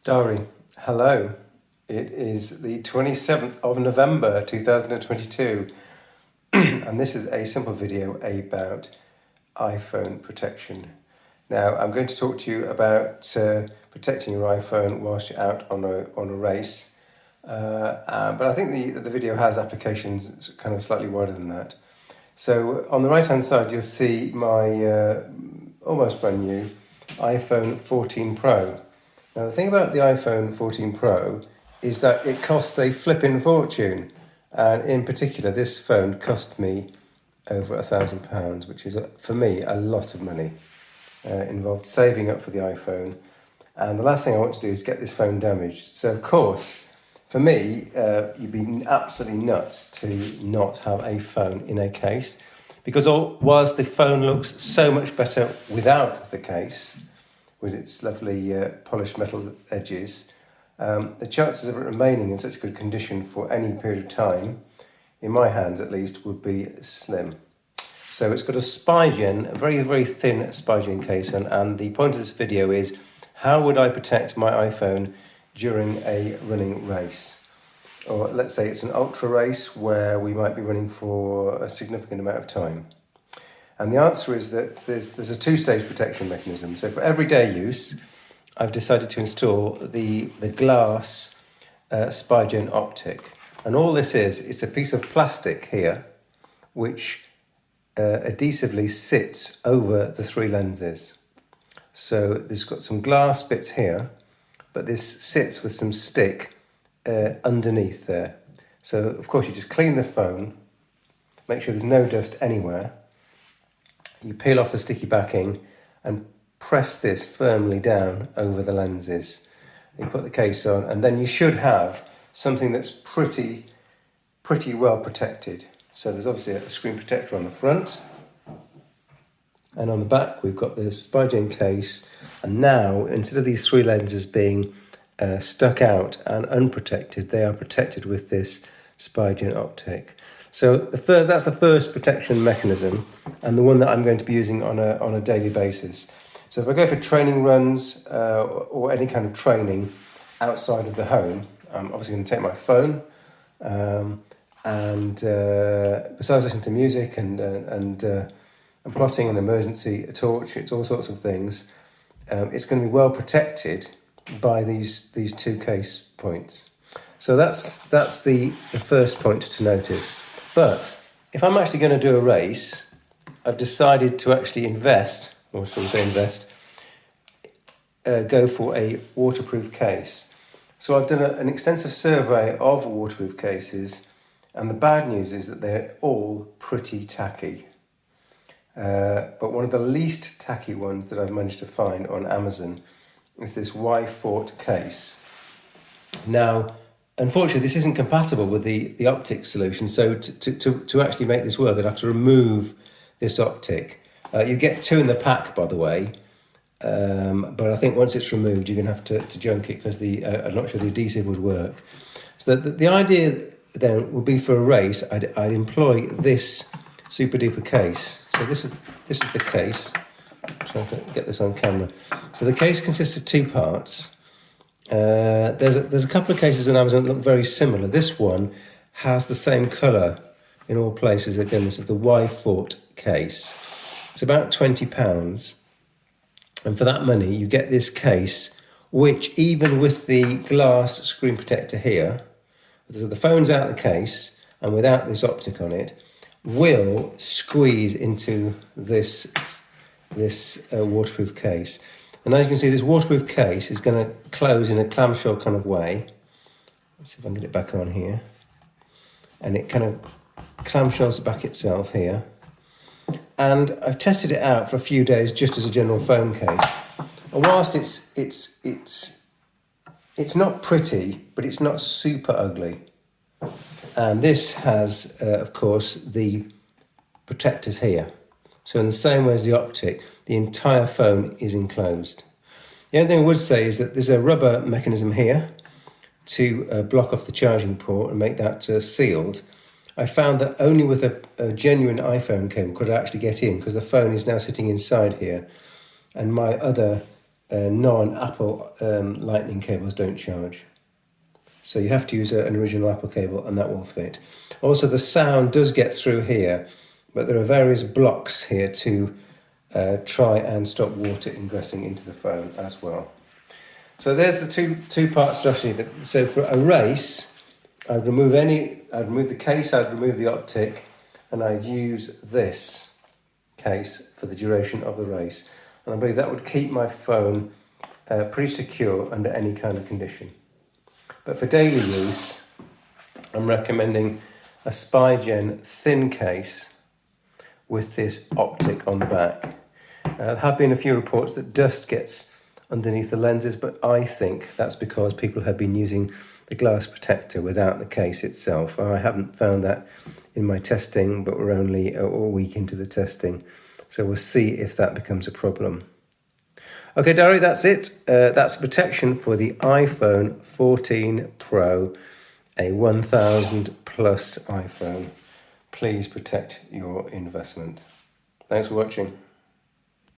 Diary, hello. It is the 27th of November 2022 and this is a simple video about iPhone protection. Now I'm going to talk to you about protecting your iPhone whilst you're out on a race, but I think the video has applications kind of slightly wider than that. So on the right hand side you'll see my almost brand new iPhone 14 Pro. Now the thing about the iPhone 14 Pro is that it costs a flipping fortune, and in particular this phone cost me over £1,000, which is for me a lot of money. Involved saving up for the iPhone, and the last thing I want to do is get this phone damaged. So of course for me you'd be absolutely nuts to not have a phone in a case, because whilst the phone looks so much better without the case, with its lovely polished metal edges, the chances of it remaining in such good condition for any period of time, in my hands at least, would be slim. So it's got a Spigen, a very, very thin Spigen case, and the point of this video is how would I protect my iPhone during a running race? Or let's say it's an ultra race where we might be running for a significant amount of time. And the answer is that there's a two-stage protection mechanism. So for everyday use, I've decided to install the glass Spigen Optic. And all this is, it's a piece of plastic here, which adhesively sits over the three lenses. So there's got some glass bits here, but this sits with some stick underneath there. So of course you just clean the phone, make sure there's no dust anywhere. You peel off the sticky backing and press this firmly down over the lenses. You put the case on, and then you should have something that's pretty well protected. So there's obviously a screen protector on the front, and on the back we've got the Spigen case. And now, instead of these three lenses being stuck out and unprotected, they are protected with this Spigen Optic. So that's the first protection mechanism, and the one that I'm going to be using on a daily basis. So if I go for training runs or any kind of training outside of the home, I'm obviously going to take my phone, and besides listening to music and plotting an emergency torch, it's all sorts of things. It's going to be well protected by these two case points. So that's the first point to notice. But if I'm actually going to do a race, I've decided to actually invest, or shall we say invest, go for a waterproof case. So I've done an extensive survey of waterproof cases, and the bad news is that they're all pretty tacky. But one of the least tacky ones that I've managed to find on Amazon is this Y-Fort case. Now, unfortunately, this isn't compatible with the Optik solution, so to actually make this work, I'd have to remove this Optik. You get two in the pack, by the way, but I think once it's removed, you're going to have to junk it, because I'm not sure the adhesive would work. So the idea then would be, for a race, I'd employ this super duper case. So this is the case. I'm trying to get this on camera. So the case consists of two parts. There's a couple of cases on Amazon that look very similar. This one has the same colour in all places. Again, this is the Y-Fort case. It's about £20, and for that money you get this case, which, even with the glass screen protector here, so the phone's out of the case and without this Optic on it, will squeeze into this waterproof case. And as you can see, this waterproof case is going to close in a clamshell kind of way. Let's see if I can get it back on here. And it kind of clamshells back itself here. And I've tested it out for a few days just as a general phone case. And whilst it's not pretty, but it's not super ugly. And this has, of course, the protectors here. So in the same way as the Optik, the entire phone is enclosed. The only thing I would say is that there's a rubber mechanism here to block off the charging port and make that sealed. I found that only with a genuine iPhone cable could I actually get in, because the phone is now sitting inside here, and my other non-Apple lightning cables don't charge. So you have to use an original Apple cable and that will fit. Also, the sound does get through here, but there are various blocks here to try and stop water ingressing into the phone as well. So there's the two-part strategy. So for a race, I'd remove the case, I'd remove the Optik, and I'd use this case for the duration of the race. And I believe that would keep my phone pretty secure under any kind of condition. But for daily use, I'm recommending a Spigen thin case with this Optik on the back. There have been a few reports that dust gets underneath the lenses, but I think that's because people have been using the glass protector without the case itself. I haven't found that in my testing, but we're only a week into the testing, so we'll see if that becomes a problem. Okay, Dari, that's it. That's protection for the iPhone 14 Pro, a 1000 plus iPhone. Please protect your investment. Thanks for watching.